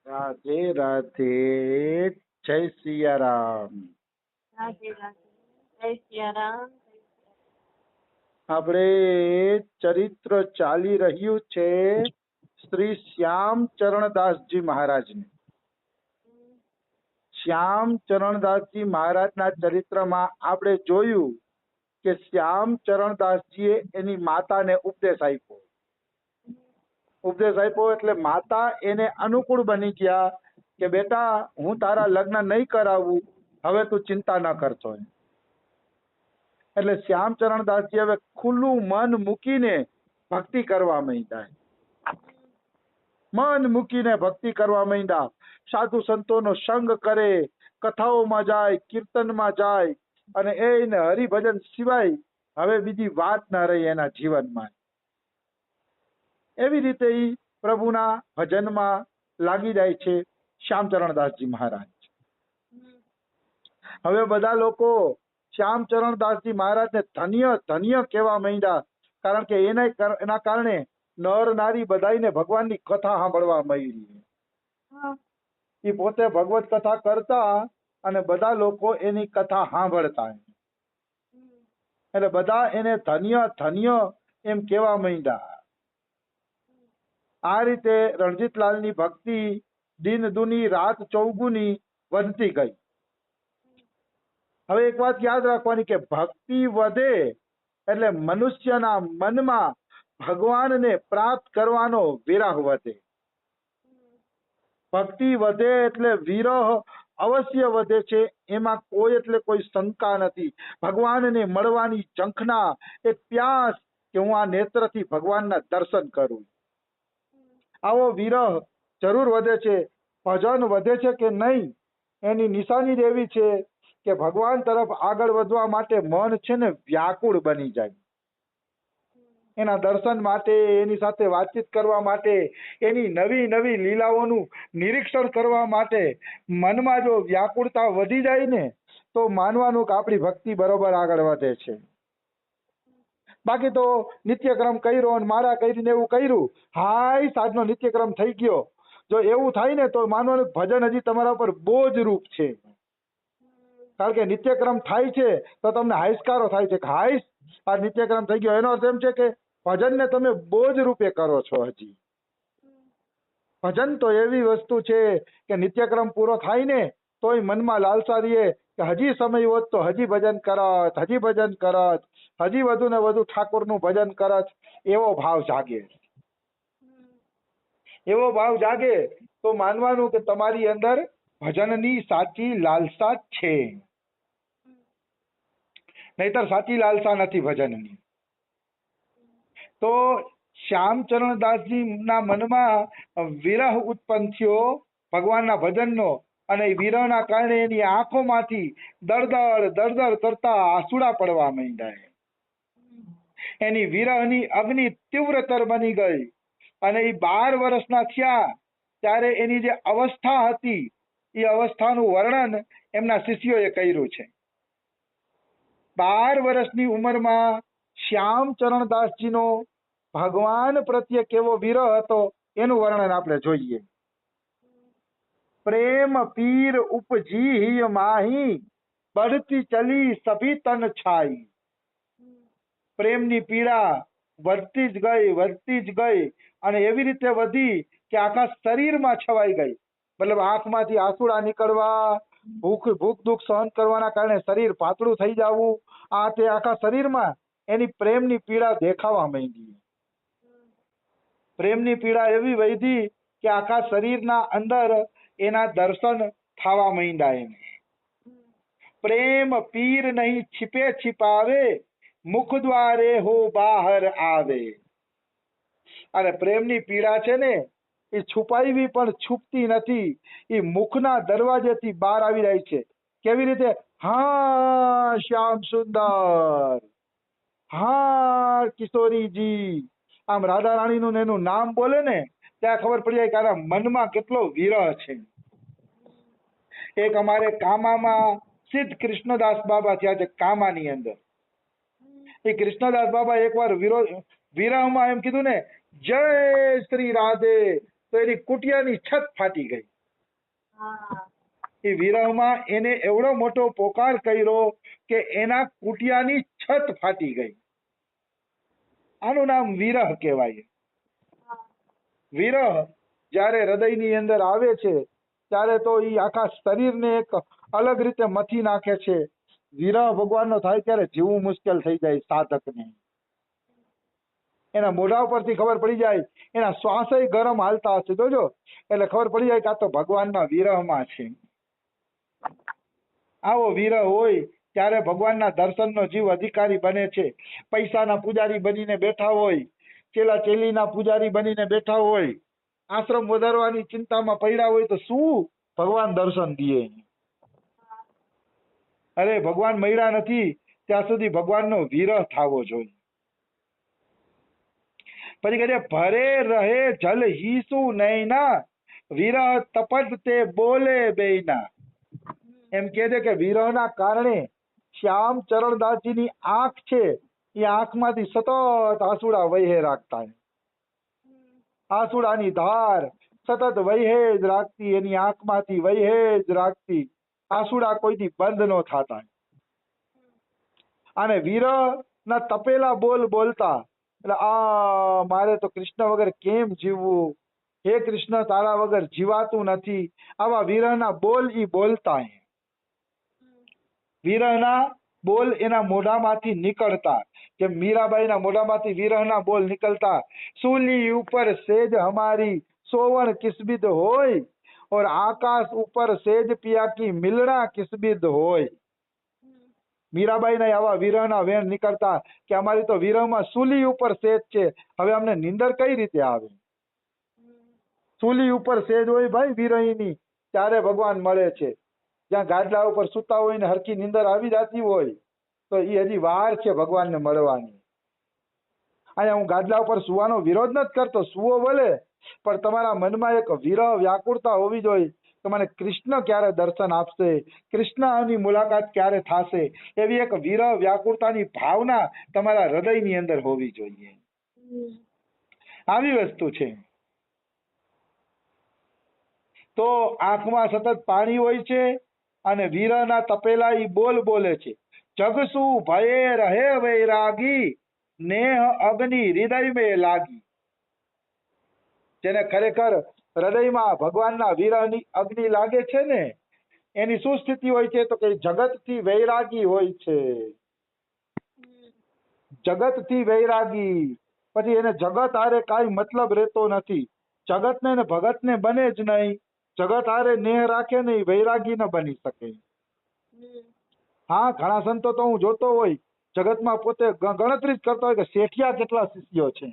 રાધે રાધે. જય સિયારામ. રાધે રાધે. જય સિયારામ. આપણે ચરિત્ર ચાલી રહ્યું છે શ્રી શ્યામચરણદાસજી મહારાજને. શ્યામચરણદાસજી મહારાજના ચરિત્રમાં આપણે જોયું કે શ્યામચરણદાસજીએ એની માતાને ઉપદેશ આપ્યો. ઉપદેશ આપ્યો એટલે માતા એને અનુકૂળ બની ગયા કે બેટા હું તારા લગ્ન નહીં કરાવું, હવે તું ચિંતા ન કરતો. એટલે શ્યામચરણદાસજી હવે ખુલ્લું મન મૂકીને ભક્તિ કરવા માંડ્યા. મન મૂકીને ભક્તિ કરવા માંડ્યા. સાધુ સંતોનો સંગ કરે, કથાઓમાં જાય, કીર્તનમાં જાય, અને એને હરિભજન સિવાય હવે બીજી વાત ન રહી એના જીવનમાં. એવી રીતે એ પ્રભુના ભજનમાં લાગી જાય છે શ્યામચરણદાસજી મહારાજ. હવે બધા લોકો શ્યામચરણદાસજી મહારાજને ધન્ય ધન્ય કહેવા માંડ્યા, કારણ કે એના કારણે નર નારી બધાને ભગવાનની કથા સાંભળવા મળી. એ પોતે ભગવત કથા કરતા અને બધા લોકો એની કથા સાંભળતા, એટલે બધા એને ધન્ય ધન્ય એમ કહેવા માંડ્યા. આ રીતે રણજીતલાલની ભક્તિ દિન દુની રાત ચૌગુની વધતી ગઈ. હવે એક વાત યાદ રાખવાની કે ભક્તિ વધે એટલે મનુષ્યના મનમાં ભગવાનને પ્રાપ્ત કરવાનો વિરહ વધે. ભક્તિ વધે એટલે વિરહ અવશ્ય વધે છે, એમાં કોઈ એટલે કોઈ શંકા નથી. ભગવાનને મળવાની ઝંખના, એક પ્યાસ કે હું આ નેત્રથી ભગવાનના દર્શન કરું, આવો વિરહ જરૂર વધે છે. ભજન વધે છે કે નહીં એની નિશાની જ એવી છે કે ભગવાન તરફ આગળ વધવા માટે મન છે ને વ્યાકુળ બની જાય. એના દર્શન માટે, એની સાથે વાતચીત કરવા માટે, એની નવી નવી લીલાઓનું નિરીક્ષણ કરવા માટે મનમાં જો વ્યાકુળતા વધી જાય ને તો માનવાનું કે આપણી ભક્તિ બરોબર આગળ વધે છે. બાકી તો નિત્યક્રમ કર્યો અને માળા કરીને એવું કર્યું, હાય સાંજનો નિત્યક્રમ થઈ ગયો, જો એવું થાય ને તો માનવાનું ભજન હજી તમારા ઉપર બોજ રૂપ છે. કારણ કે નિત્યક્રમ થાય છે તો તમને હાઈસ્કારો થાય છે કે હાઈસ આ નિત્યક્રમ થઈ ગયો, એનો અર્થ એમ છે કે ભજનને તમે બોજ રૂપે કરો છો. હજી ભજન તો એવી વસ્તુ છે કે નિત્યક્રમ પૂરો થાય ને તોય મનમાં લાલસા રહીએ કે હજી સમય હોત તો હજી ભજન કરત, હજી ભજન કરત, હજી વધુ ને વધુ ઠાકોરનું ભજન કરત, એવો ભાવ જાગે. એવો ભાવ જાગે તો માનવાનું કે તમારી અંદર ભજનની સાચી લાલસા છે, નહીતર સાચી લાલસા નથી ભજનની. તો શ્યામચરણદાસજી ના મનમાં વિરહ ઉત્પન્ન થયો ભગવાનના ભજનનો, અને વિરહના કારણે એની આંખોમાંથી દળદળ દળદળ કરતા આંસુડા પડવા માંડ્યા. એની વિરહની અગ્નિ તીવ્રતર બની ગઈ, અને એ 12 વર્ષના થયા ત્યારે એની જે અવસ્થા હતી એ અવસ્થાનું વર્ણન એમના શિષ્યોએ કર્યું છે. 12 વર્ષની ઉંમરમાં શ્યામચરણદાસજીનો ભગવાન પ્રત્યે કેવો વિરહ હતો એનું વર્ણન આપણે જોઈએ. પ્રેમ પીર ઉપજી માહી, बढ़ती चली सभी तन छाई. પ્રેમની પીડા વધતી જ ગઈ અને એવી રીતે વધી કે આખા શરીરમાં છવાઈ ગઈ. મતલબ આંખમાંથી આંસુડા નીકળવા, ભૂખ દુઃખ સહન કરવાના કારણે શરીર પાતળું થઈ જવું, આ તે આખા શરીરમાં એની પ્રેમની પીડા દેખાવા માંડી. પ્રેમની પીડા એવી વધી કે આખા શરીરના અંદર એના દર્શન થવા માંડ્યા. એને પ્રેમ પીર નહીં छिपे छिपावे, મુખ દ્વારે હો બહાર આવે. અને પ્રેમની પીડા છે ને એ છુપાવી પણ છુપતી નથી, એ મુખના દરવાજેથી બહાર આવી જાય છે. કેવી રીતે? હા શ્યામ સુંદર, હા કિશોરીજી, આમ રાધા રાણીનું એનું નામ બોલે ને ત્યાં ખબર પડી જાય કે આના મનમાં કેટલો વિરહ છે. એક અમારે કામામાં સિદ્ધ કૃષ્ણદાસ બાબા થયા છે. કામાની અંદર એ કૃષ્ણદાસ બાબા એકવાર વિરહમાં એમ કીધું ને, જય શ્રી રાધે, તો એની કુટિયાની છત ફાટી ગઈ. હા એ વિરહમાં એને એવડો મોટો પોકાર કર્યો કે એના કુટિયાની છત ફાટી ગઈ. આનું નામ વિરહ કહેવાય. હા વિરહ જ્યારે હૃદયની અંદર આવે છે ત્યારે તો એ આખા શરીરને એક અલગ રીતે મથી નાખે છે. વિરહ ભગવાનનો થાય ત્યારે જીવવું મુશ્કેલ થઈ જાય સાધકને. એના મોઢા ઉપરથી ખબર પડી જાય, એના શ્વાસય ગરમ હાલતા હશે જોજો, એટલે ખબર પડી જાય કે આ તો ભગવાનના વિરહમાં છે. આવો વિરહ હોય ત્યારે ભગવાનના દર્શનનો જીવ અધિકારી બને છે. પૈસાના પૂજારી બનીને બેઠા હોય, ચેલા ચેલીના પૂજારી બનીને બેઠા હોય, આશ્રમ વધારવાની ચિંતામાં પડ્યા હોય તો શું ભગવાન દર્શન દે? અરે ભગવાન મળ્યા નથી ત્યાં સુધી ભગવાનનો વિરહ થવો જોઈએ. પછી કહે છે ભરે રહે જલ હીસુ નૈના, વિરહ તપત તે બોલે બેના. એમ કહે છે કે વિરહના કારણે શ્યામ ચરણદાસજીની આંખ છે એ આંખમાંથી સતત આંસુડા વહે રાખતા. આંસુડાની ધાર સતત વહે જ રાખતી, એની આંખમાંથી વહે જ રાખતી. આંસુડા કોઈથી બંધ ન થતા. અને વિરહના તપેલા બોલ બોલતા. એટલે આ મારે તો કૃષ્ણ વગર કેમ જીવવું, હે કૃષ્ણ તારા વગર જીવાતું નથી, આવા વિરહના બોલ ઈ બોલતા. વિરહના બોલ એના મોઢામાંથી નીકળતા, જેમ મીરાબાઈના મોઢામાંથી વિરહના બોલ નીકળતા. સૂલી ઉપર સેજ હમારી સોવણ કિસ્બિદ હોય, और आकाश ऊपर सेज पिया की मिलना किस्बिद હોય. મીરાબાઈના આવા વિરહના વેણ નીકળતા કે અમારી તો વિરહમાં સૂલી ઉપર સેજ છે, હવે અમને નિંદર કઈ રીતે આવે? સૂલી ઉપર સેજ હોય ભાઈ વિરહીની ત્યારે ભગવાન મળે છે. જ્યાં ગાદલા ઉપર સૂતા હોય ને હરખી નિંદર આવી જતી હોય તો એ હજી વાર છે ભગવાનને મળવાની. અહીંયા હું ગાદલા ઉપર સુવાનો વિરોધ નથી કરતો, સુવો ભલે, પણ તમારા મનમાં એક વિરહ વ્યાકુળતા હોવી જોઈએ કે મને કૃષ્ણ ક્યારે દર્શન આપશે, કૃષ્ણની મુલાકાત ક્યારે થશે, એવી એક વિરહ વ્યાકુળતાની ભાવના તમારા હૃદયની અંદર હોવી જોઈએ. આવી વસ્તુ છે. તો આંખમાં સતત પાણી હોય છે અને વિરહના તપેલા ઈ બોલ બોલે છે. જગસુ ભયે રહે વૈરાગી, નેહ અગ્નિ હૃદય में લાગી. જેને ખરેખર હૃદયમાં ભગવાનના વિરહની અગ્નિ લાગે છે ને એની શું સ્થિતિ હોય છે તો કે જગતથી વૈરાગી હોય છે. જગતથી વૈરાગી, પછી એને જગત હારે કાંઈ મતલબ રહેતો નથી. જગતને ને ભગતને બને જ નહીં. જગત હારે નેહ રાખે નહીં, વૈરાગી ન બની શકે. હા, ઘણા સંતો તો હું જોતો હોય જગતમાં પોતે ગણતરી જ કરતા હોય કે શેઠિયા કેટલા શિષ્યો છે.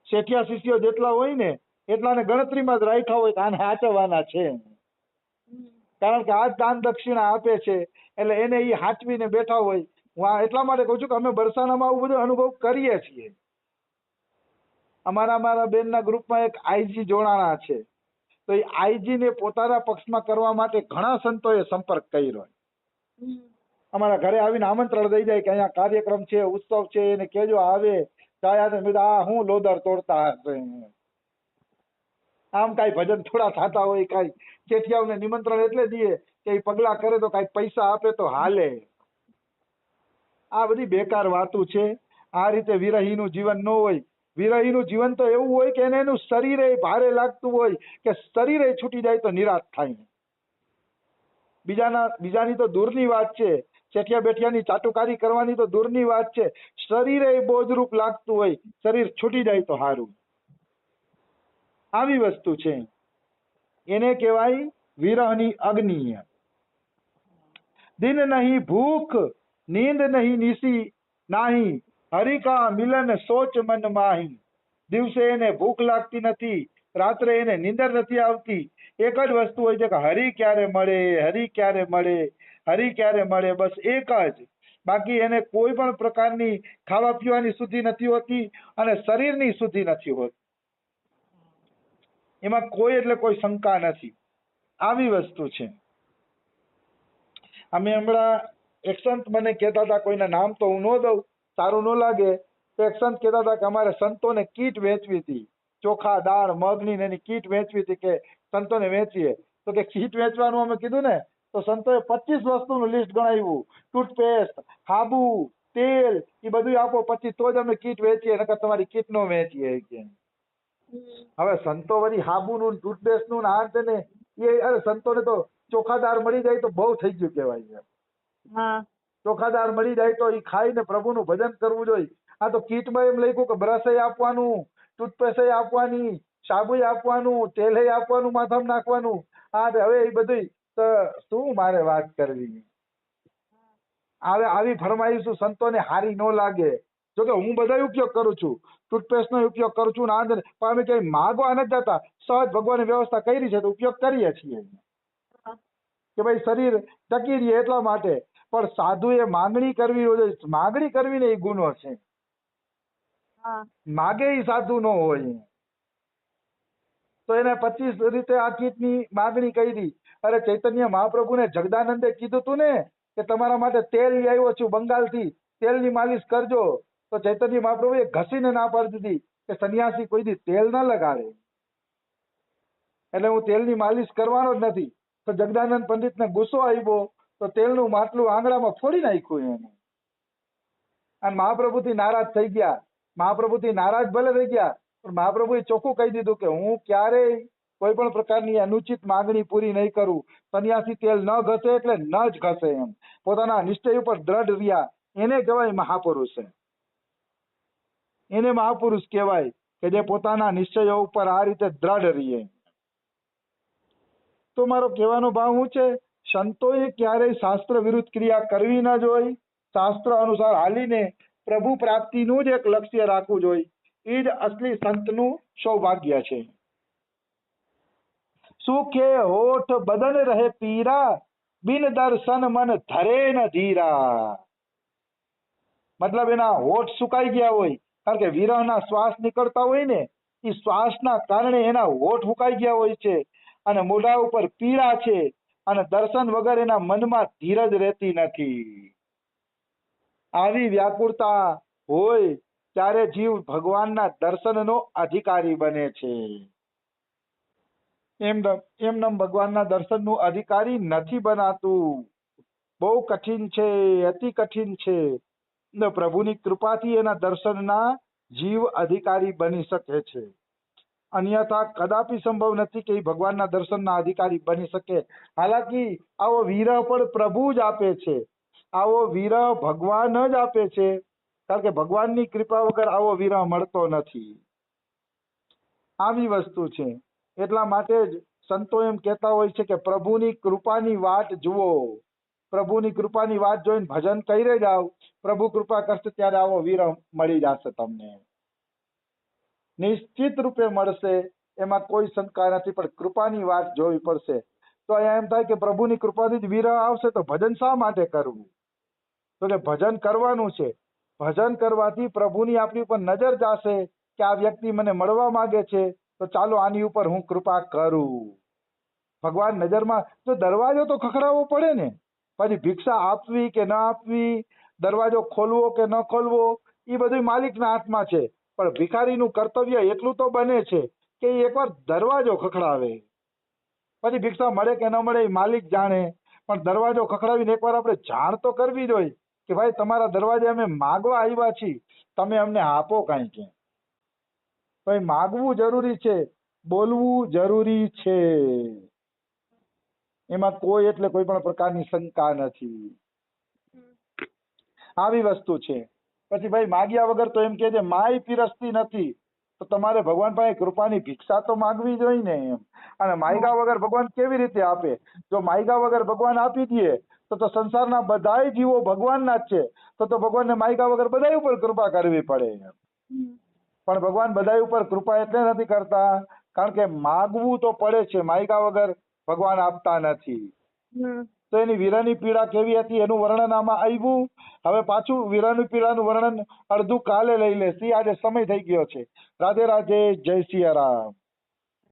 શેઠિયા શિષ્યો જેટલા હોય ને એટલાને ગણતરીમાં જ રાખ્યા હોય કે આને હાચવવાના છે. કારણ કે આ જ દાન દક્ષિણા આપે છે એટલે એને એ હાચવીને બેઠા હોય. હું એટલા માટે કહું છું કે અમે બરસાનામાં આવું બધું અનુભવ કરીએ છીએ. અમારા બેનના ગ્રુપમાં એક આઈજી જોડાણા છે, તો એ આઈજીને પોતાના પક્ષમાં કરવા માટે ઘણા સંતોએ સંપર્ક કર્યો. અમારા ઘરે આવીને આમંત્રણ દઈ જાય કે અહીંયા કાર્યક્રમ છે, ઉત્સવ છે, એને કેજો આવે. આ હું લોદર તોડતા હશે, આમ કાંઈ ભજન થોડા થતા હોય, કાંઈ ચેઠિયાઓને નિમંત્રણ એટલે દઈએ કે એ પગલા કરે તો કાંઈક પૈસા આપે તો હાલે. આ બધી બેકાર વાતું છે. આ રીતે વિરહીનું જીવન ન હોય. વિરહીનું જીવન તો એવું હોય કે એને એનું શરીરે ભારે લાગતું હોય કે શરીરે છૂટી જાય તો નિરાશ થાય. બીજાની તો દૂરની વાત છે, ચેઠિયા બેઠિયાની ચાટુકારી કરવાની તો દૂરની વાત છે, શરીરે બોજરૂપ લાગતું હોય, શરીર છૂટી જાય તો સારું. આવી વસ્તુ છે. એને કહેવાય વિરહની અગ્નિ. દિન નહીં ભૂખ, નીંદ નહીં નિશી નાહી, હરિકા મિલન સોચ મન માહી. દિવસે એને ભૂખ લાગતી નથી, રાત્રે એને નીંદર નથી આવતી. એક જ વસ્તુ હોય છે કે હરિ ક્યારે મળે, હરિ ક્યારે મળે, હરિ ક્યારે મળે, બસ એક જ. બાકી એને કોઈ પણ પ્રકારની ખાવા પીવાની શુદ્ધિ નથી હોતી અને શરીરની શુદ્ધિ નથી હોતી. એમાં કોઈ એટલે કોઈ શંકા નથી. આવી વસ્તુ છે. અમે હમણાં એક સંત મને કહેતા હતા, કોઈના નામ તો હું ન દઉં, સારું ન લાગે, તો એક સંત કહેતા હતા કે અમારે સંતોને કીટ વેચવી હતી. ચોખા દાળ મગની ને એની કીટ વેચવી હતી કે સંતોને વેચીએ. તો કે કીટ વેચવાનું અમે કીધું ને તો સંતોએ 25 વસ્તુનું લિસ્ટ ગણાવ્યું. ટૂથપેસ્ટ, સાબુ, તેલ એ બધું આપો પછી તો જ અમે કીટ વેચીએ, નકર તમારી કીટ નો વેચીએ કે. હવે સંતો વળી સાબુનું ટૂથપેસ્ટનું આ છે ને એ અરે સંતોને તો ચોખાદાર મળી જાય તો બહુ થઈ ગયું કહેવાય. હા ચોખાદાર મળી જાય તો એ ખાઈને પ્રભુનું ભજન કરવું જોઈએ. આ તો કીટમાં એમ લખ્યું કે બ્રશ આપવાનું, ટૂથપેસ્ટ આપવાની, સાબુ આપવાનું, તેલ આપવાનું, માથામાં નાખવાનું. હા હવે એ બધું તો શું મારે વાત કરવી. આવી ફરમાઈશું સંતોને હારી ન લાગે. જોકે હું બધા ઉપયોગ કરું છું, ટૂથપેસ્ટ નો ઉપયોગ કરું છું ને પણ અમે ક્યાંય માગવા નથી જતા. સહજ ભગવાને વ્યવસ્થા કરી છે તો ઉપયોગ કરીએ છીએ કે ભાઈ શરીર ટકી રહીએ એટલા માટે. પણ સાધુએ માંગણી કરવી જોઈએ. માંગણી કરવી ને એ ગુનો છે. માગે એ સાધુ નો હોય. તો એને 25 રીતે આ કીટની માંગણી કરી. અરે ચૈતન્ય મહાપ્રભુને જગદાનંદે કીધું તું ને કે તમારા માટે તેલ લઈ આવ્યો છું બંગાળથી, તેલની માલિશ કરજો. તો ચૈતન્ય મહાપ્રભુએ ઘસીને ના પાડી દીધી કે સન્યાસી કોઈ દી તેલ ના લગાડે, એટલે હું તેલની માલિશ કરવાનો જ નથી. તો જગદાનંદ પંડિતને ગુસ્સો આવ્યો તો તેલનું માટલું આંગળામાં ફોડી નાખ્યું એને. અને મહાપ્રભુથી નારાજ થઈ ગયા. મહાપ્રભુથી નારાજ ભલે થઈ ગયા પણ મહાપ્રભુએ ચોખ્ખું કહી દીધું કે હું ક્યારેય કોઈ પણ પ્રકારની અનુચિત માંગણી પૂરી નહીં કરું. સન્યાસી તેલ ન ઘસે એટલે ન જ ઘસે એમ. પોતાના નિશ્ચય ઉપર દ્રઢ રહ્યા એને કહેવાય મહાપુરુષ. એને મહાપુરુષ કહેવાય કે જે પોતાના નિશ્ચયો ઉપર આ રીતે દ્રઢ રહીએ. તો મારો કહેવાનો ભાવ શું છે, સંતોએ ક્યારેય શાસ્ત્ર વિરુદ્ધ ક્રિયા કરવી ન જોઈ. શાસ્ત્ર અનુસાર હાલીને પ્રભુ પ્રાપ્તિનું જ એક લક્ષ્ય રાખવું જોઈએ. એ જ અસલી સંતનું સૌભાગ્ય છે. સુખે હોઠ બદન રહે પીરા, બિન દર્શન મન ધરે ન ધીરા. મતલબ એના હોઠ સુકાઈ ગયા હોય, કારણ કે વિરહના શ્વાસ નીકળતા હોય ને એ શ્વાસના કારણે એના હોઠ સુકાઈ ગયા હોય છે અને મોઢા ઉપર પીળા છે અને દર્શન વગર એના મનમાં ધીરજ રહેતી નથી. આવી વ્યાકુળતા હોય ત્યારે જીવ ભગવાનના દર્શનનો અધિકારી બને છે. એમનેમ ભગવાનના દર્શનનું અધિકારી નથી બનાતું. બહુ કઠિન છે, અતિ કઠિન છે. પ્રભુની કૃપાથી એના દર્શનના જીવ અધિકારી બની શકે છે. અન્યથા કદાપી સંભવ નથી કે એ ભગવાનના દર્શનના અધિકારી બની શકે. હાલાકી આવો વિરહ પણ પ્રભુ જ આપે છે. આવો વિરહ ભગવાન જ આપે છે, કારણ કે ભગવાનની કૃપા વગર આવો વિરહ મળતો નથી. આવી વસ્તુ છે. એટલા માટે જ સંતો એમ કહેતા હોય છે કે પ્રભુની કૃપાની વાટ જુઓ. પ્રભુની કૃપાની વાત જોઈને ભજન કરી જાઓ. પ્રભુ કૃપા કરશે ત્યારે આવો વિરહ મળી જશે તમને. નિશ્ચિત રૂપે મળશે, એમાં કોઈ શંકા નથી. પણ કૃપાની વાત જોવી પડશે. તો અહીંયા એમ થાય કે પ્રભુની કૃપાથી જ વિરહ આવશે તો ભજન શા માટે કરવું? તો કે ભજન કરવાનું છે. ભજન કરવાથી પ્રભુની આપણી ઉપર નજર જશે કે આ વ્યક્તિ મને મળવા માંગે છે તો ચાલો આની ઉપર હું કૃપા કરું. ભગવાન નજરમાં તો દરવાજો તો ખખડાવવો પડે ને. પછી ભિક્ષા આપવી કે ન આપવી, દરવાજો ખોલવો કે ન ખોલવો, એ બધું માલિકના હાથમાં છે. પણ ભિખારીનું કર્તવ્ય એટલું તો બને છે કે એકવાર દરવાજો ખખડાવે. પછી ભિક્ષા મળે કે ન મળે એ માલિક જાણે, પણ દરવાજો ખખડાવીને એકવાર આપણે જાણ તો કરવી જોઈએ કે ભાઈ તમારા દરવાજે અમે માગવા આવ્યા છીએ, તમે અમને આપો કાંઈ કે. ભાઈ માગવું જરૂરી છે, બોલવું જરૂરી છે. એમાં કોઈ એટલે કોઈ પણ પ્રકારની શંકા નથી. આવી વસ્તુ છે. પછી ભાઈ માગ્યા વગર તો એમ કે છે માય પીરસતી નથી, તો તમારે ભગવાન પાસે કૃપાની ભિક્ષા તો માગવી જોઈએ ને એમ. અને માગ્યા વગર ભગવાન કેવી રીતે આપે? જો માગ્યા વગર ભગવાન આપી દે તો સંસારના બધાય જીવો ભગવાનના જ છે. તો ભગવાનને માગ્યા વગર બધા ઉપર કૃપા કરવી પડે. પણ ભગવાન બધા ઉપર કૃપા એટલે નથી કરતા કારણ કે માગવું તો પડે છે. માગ્યા વગર ભગવાન આપતા નથી. તો એની વિરહની પીડા કેવી હતી એનું વર્ણન આમાં આવ્યું. હવે પાછું વિરહની પીડાનું વર્ણન અડધું કાલે લઈ લેશી. આજે સમય થઈ ગયો છે. રાધે રાધે, જય સિયા રામ.